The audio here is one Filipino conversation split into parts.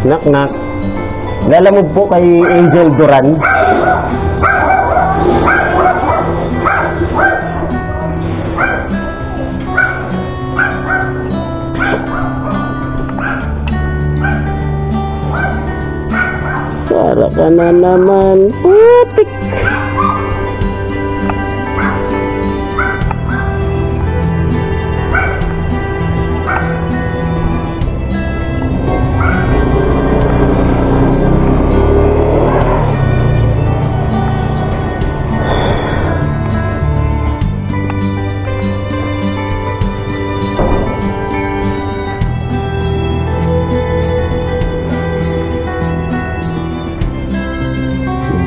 Knock knock. Lalamog po kay Angel Duran. Para ka na naman. Putik.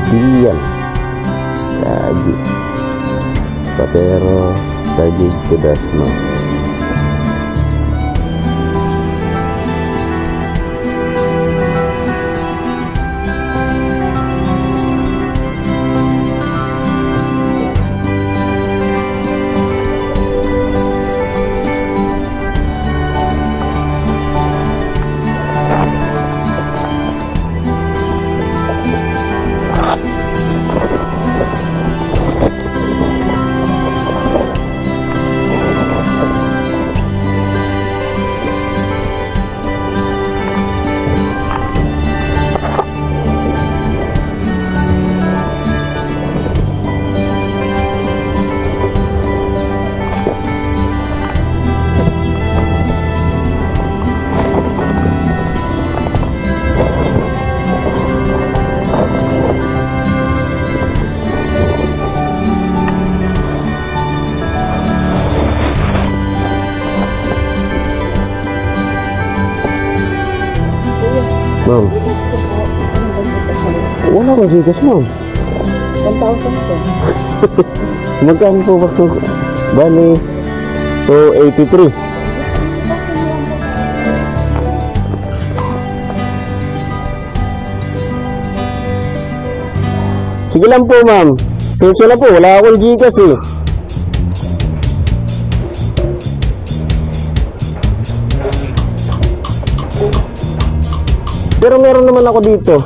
Diyan lagi Patero Tajig Kudasma. Ma'am, wala ko sigas, ma'am. 1,000 po. Magkano po ba ito? Bali, so 83. Sige lang po, ma'am. Penso na po, wala akong gigas eh. Pero meron naman ako dito.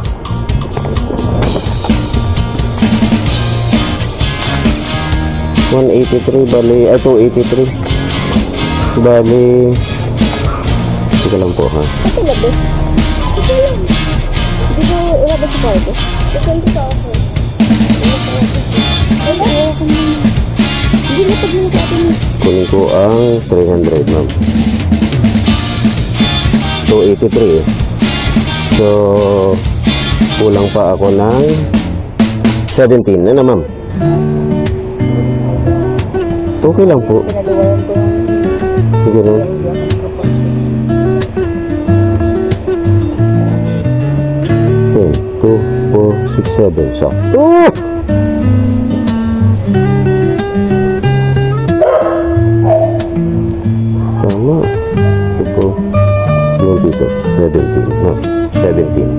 $183 bali, ay 283. Bali. Sige lang po ha. Ito labas. Ito lang. Hindi ko ilabas sa kwarto. Ito lang sa ako. Hindi na pag sa atin. Kunin ko ang 300, ma'am. 283 eh. So, kulang pa ako ng 17. Ano, ma'am? Okay lang po. Sige na. Okay, 2, 4, 6, 7. So, tama. Ito, yung dito, 17. No, 17.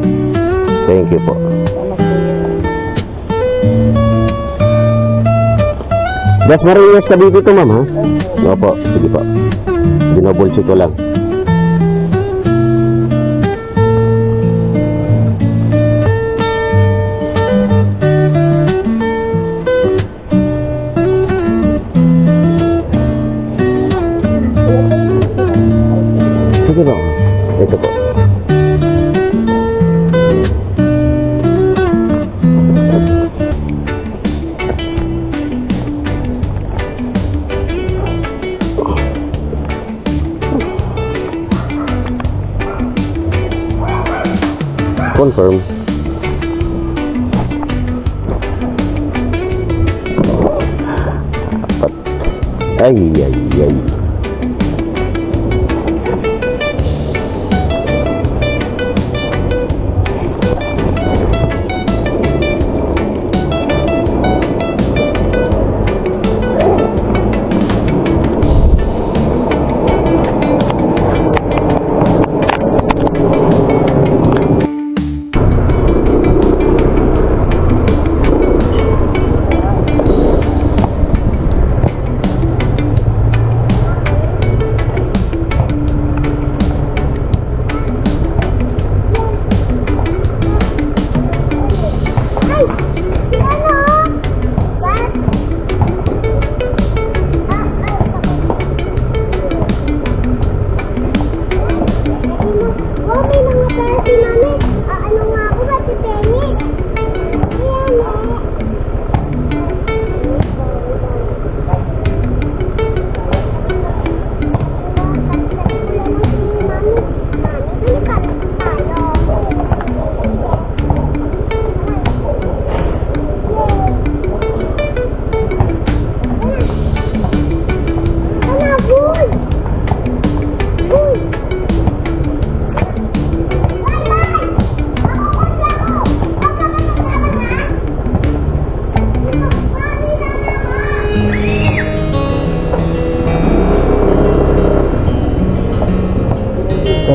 Thank you po. Das Marinas ka dito, ma'am, ha? Opo, sige po. Binobulsi ko lang. Sige po. Ito po. Confirm. Ay, ay, ay.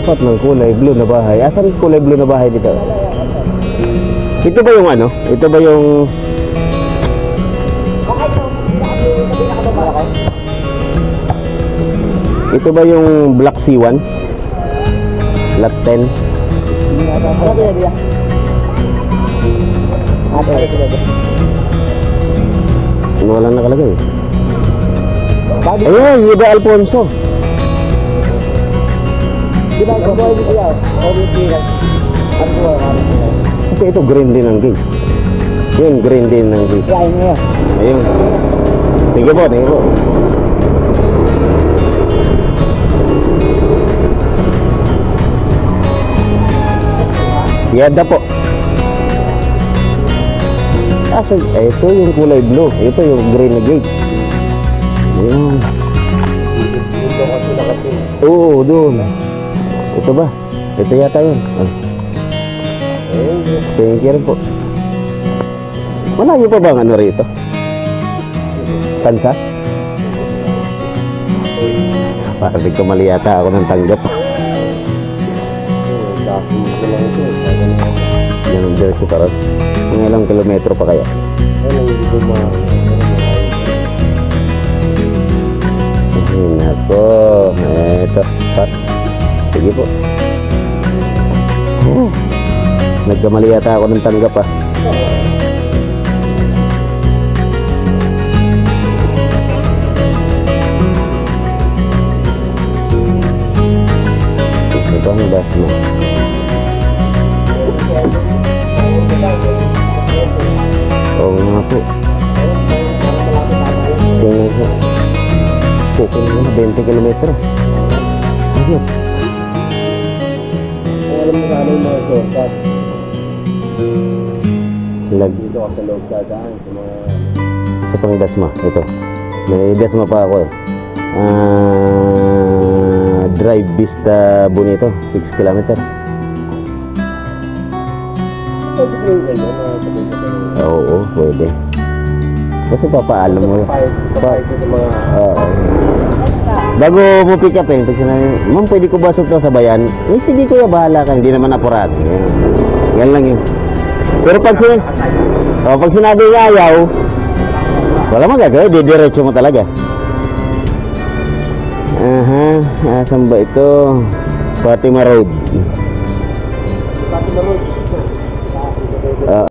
Apat ng kulay blue na bahay. Asan yung kulay blue na bahay dito? Ito ba yung ano? Ito ba yung... Ito ba yung Black C1? Lot 10? Walang nakalagay. Ayun, Yuda Alfonso. Kasi ito green din ang gate. Yun, green din ang gate. Ayun. Sige po, sige po. Yada po. Ito yung kulay blue. Ito yung green na gate. Ayun. Oo, doon. Ito ba? Ito yata yun. Thank you rin po. Malayo pa ba ang ano rito? Kansa? Parang di ko mali yata ako ng tanggap. Yan ang Jersey Parot. Mga ilang kilometro pa kaya? Ayun ako. Eto. Pat. Sige po. Nagkamali yata ako ng tanggap ah. Ito ang das mo. Oo nga po. Tingnan po. Pupunta na 20 kilometro. Ayun. Alam mo sana yung mga shortcut. Dito ka sa loob dadaan sa mga... Ito pang dasma. Ito. May dasma pa ako eh. Drive Vista Bonito. 6 kilometer. Oo, pwede. Kasi papaalam mo. Oo. Bago mo pick up eh, pag sinabi, ma'am, pwede ko ba sukta sa bayan? Eh, sige kuya, bahala ka, hindi naman apurado. Yan lang yun. Pero pag sinabi nga ayaw, wala magagawa, didiretso mo talaga. Aha, asan ba ito? Fatima Road. Fatima Road.